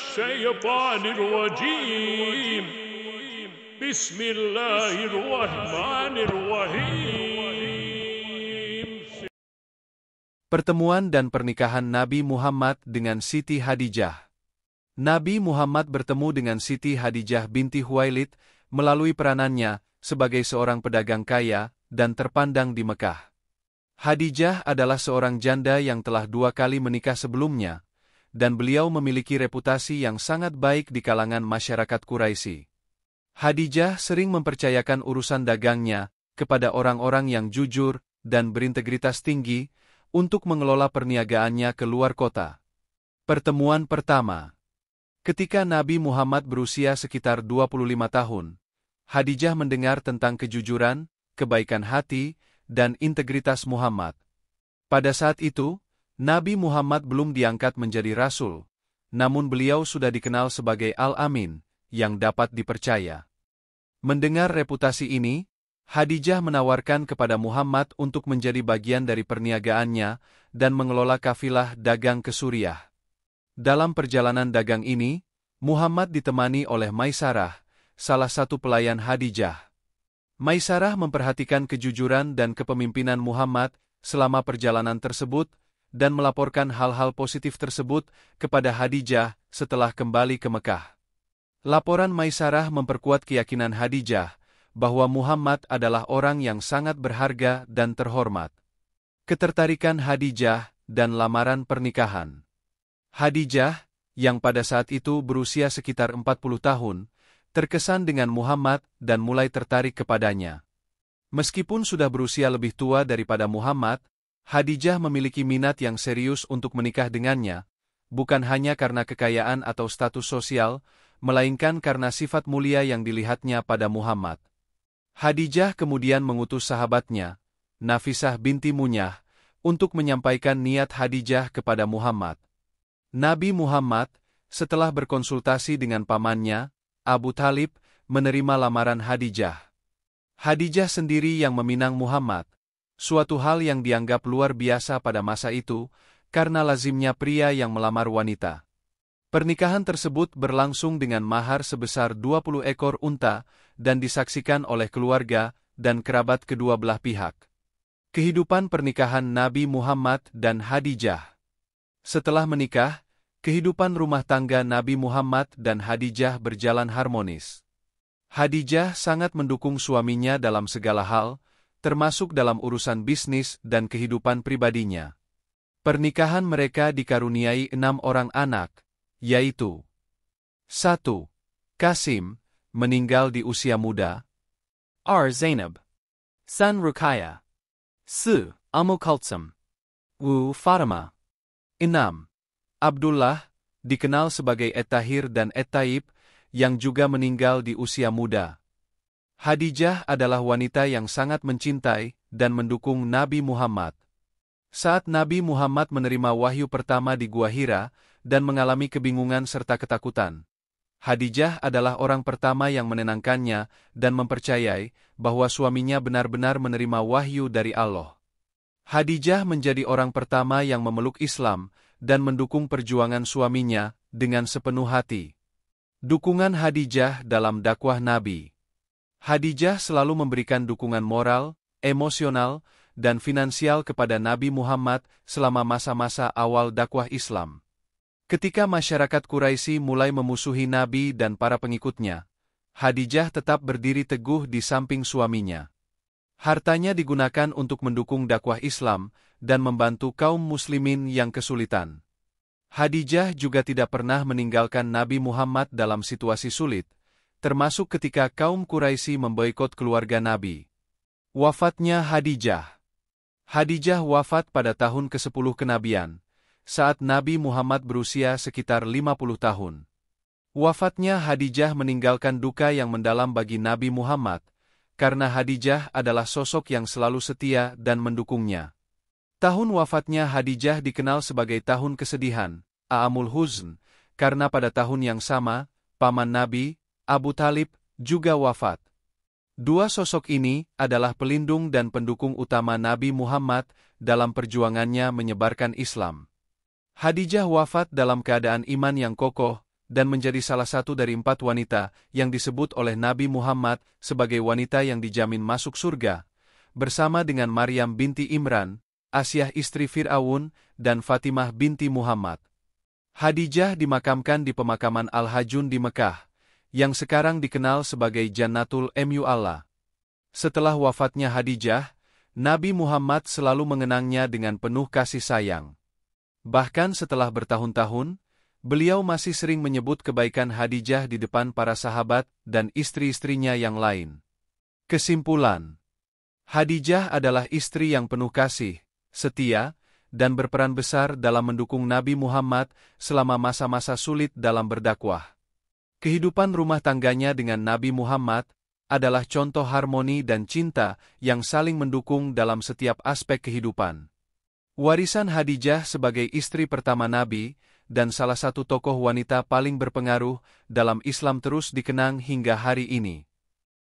الشيطان الرجيم بسم الله الرحمن الرحيم. Pertemuan dan pernikahan Nabi Muhammad dengan Siti Hadijah. Nabi Muhammad bertemu dengan Siti Hadijah binti Huwailid melalui peranannya sebagai seorang pedagang kaya dan terpandang di Mekah. Hadijah adalah seorang janda yang telah 2 kali menikah sebelumnya, dan beliau memiliki reputasi yang sangat baik di kalangan masyarakat Quraisy. Hadijah sering mempercayakan urusan dagangnya kepada orang-orang yang jujur dan berintegritas tinggi untuk mengelola perniagaannya ke luar kota. Pertemuan pertama. Ketika Nabi Muhammad berusia sekitar 25 tahun, Hadijah mendengar tentang kejujuran, kebaikan hati, dan integritas Muhammad. Pada saat itu, Nabi Muhammad belum diangkat menjadi rasul, namun beliau sudah dikenal sebagai Al-Amin, yang dapat dipercaya. Mendengar reputasi ini, Hadijah menawarkan kepada Muhammad untuk menjadi bagian dari perniagaannya dan mengelola kafilah dagang ke Suriah. Dalam perjalanan dagang ini, Muhammad ditemani oleh Maisarah, salah satu pelayan Hadijah. Maisarah memperhatikan kejujuran dan kepemimpinan Muhammad selama perjalanan tersebut dan melaporkan hal-hal positif tersebut kepada Hadijah setelah kembali ke Mekah. Laporan Maisarah memperkuat keyakinan Hadijah bahwa Muhammad adalah orang yang sangat berharga dan terhormat. Ketertarikan Hadijah dan lamaran pernikahan. Hadijah, yang pada saat itu berusia sekitar 40 tahun, terkesan dengan Muhammad dan mulai tertarik kepadanya. Meskipun sudah berusia lebih tua daripada Muhammad, Hadijah memiliki minat yang serius untuk menikah dengannya, bukan hanya karena kekayaan atau status sosial, melainkan karena sifat mulia yang dilihatnya pada Muhammad. Hadijah kemudian mengutus sahabatnya, Nafisah binti Munyah, untuk menyampaikan niat Hadijah kepada Muhammad. Nabi Muhammad, setelah berkonsultasi dengan pamannya, Abu Thalib, menerima lamaran Hadijah. Hadijah sendiri yang meminang Muhammad, suatu hal yang dianggap luar biasa pada masa itu, karena lazimnya pria yang melamar wanita. Pernikahan tersebut berlangsung dengan mahar sebesar 20 ekor unta dan disaksikan oleh keluarga dan kerabat kedua belah pihak. Kehidupan pernikahan Nabi Muhammad dan Hadijah. Setelah menikah, kehidupan rumah tangga Nabi Muhammad dan Hadijah berjalan harmonis. Hadijah sangat mendukung suaminya dalam segala hal, termasuk dalam urusan bisnis dan kehidupan pribadinya. Pernikahan mereka dikaruniai 6 orang anak, yaitu 1. Qasim, meninggal di usia muda. Zainab. San Ruqayyah. 4. Kulthum. Fatimah. 6. Abdullah, dikenal sebagai Et-Tahir dan Et-Taib, yang juga meninggal di usia muda. Hadijah adalah wanita yang sangat mencintai dan mendukung Nabi Muhammad. Saat Nabi Muhammad menerima wahyu pertama di Gua Hira dan mengalami kebingungan serta ketakutan, Hadijah adalah orang pertama yang menenangkannya dan mempercayai bahwa suaminya benar-benar menerima wahyu dari Allah. Hadijah menjadi orang pertama yang memeluk Islam dan mendukung perjuangan suaminya dengan sepenuh hati. Dukungan Hadijah dalam dakwah Nabi. Hadijah selalu memberikan dukungan moral, emosional, dan finansial kepada Nabi Muhammad selama masa-masa awal dakwah Islam. Ketika masyarakat Quraisy mulai memusuhi Nabi dan para pengikutnya, Hadijah tetap berdiri teguh di samping suaminya. Hartanya digunakan untuk mendukung dakwah Islam dan membantu kaum muslimin yang kesulitan. Hadijah juga tidak pernah meninggalkan Nabi Muhammad dalam situasi sulit, termasuk ketika kaum Quraisy memboikot keluarga Nabi. Wafatnya Hadijah. Hadijah wafat pada tahun ke-10 kenabian, saat Nabi Muhammad berusia sekitar 50 tahun. Wafatnya Hadijah meninggalkan duka yang mendalam bagi Nabi Muhammad, karena Hadijah adalah sosok yang selalu setia dan mendukungnya. Tahun wafatnya Hadijah dikenal sebagai tahun kesedihan, Aamul Huzn, karena pada tahun yang sama, paman Nabi, Abu Thalib, juga wafat. Dua sosok ini adalah pelindung dan pendukung utama Nabi Muhammad dalam perjuangannya menyebarkan Islam. Hadijah wafat dalam keadaan iman yang kokoh dan menjadi salah satu dari 4 wanita yang disebut oleh Nabi Muhammad sebagai wanita yang dijamin masuk surga, bersama dengan Maryam binti Imran, Asyah istri Fir'aun, dan Fatimah binti Muhammad. Hadijah dimakamkan di pemakaman Al-Hajun di Mekah, yang sekarang dikenal sebagai Jannatul Mu'alla. Setelah wafatnya Hadijah, Nabi Muhammad selalu mengenangnya dengan penuh kasih sayang. Bahkan setelah bertahun-tahun, beliau masih sering menyebut kebaikan Hadijah di depan para sahabat dan istri-istrinya yang lain. Kesimpulan: Hadijah adalah istri yang penuh kasih, setia, dan berperan besar dalam mendukung Nabi Muhammad selama masa-masa sulit dalam berdakwah. Kehidupan rumah tangganya dengan Nabi Muhammad adalah contoh harmoni dan cinta yang saling mendukung dalam setiap aspek kehidupan. Warisan Hadijah sebagai istri pertama Nabi dan salah satu tokoh wanita paling berpengaruh dalam Islam terus dikenang hingga hari ini.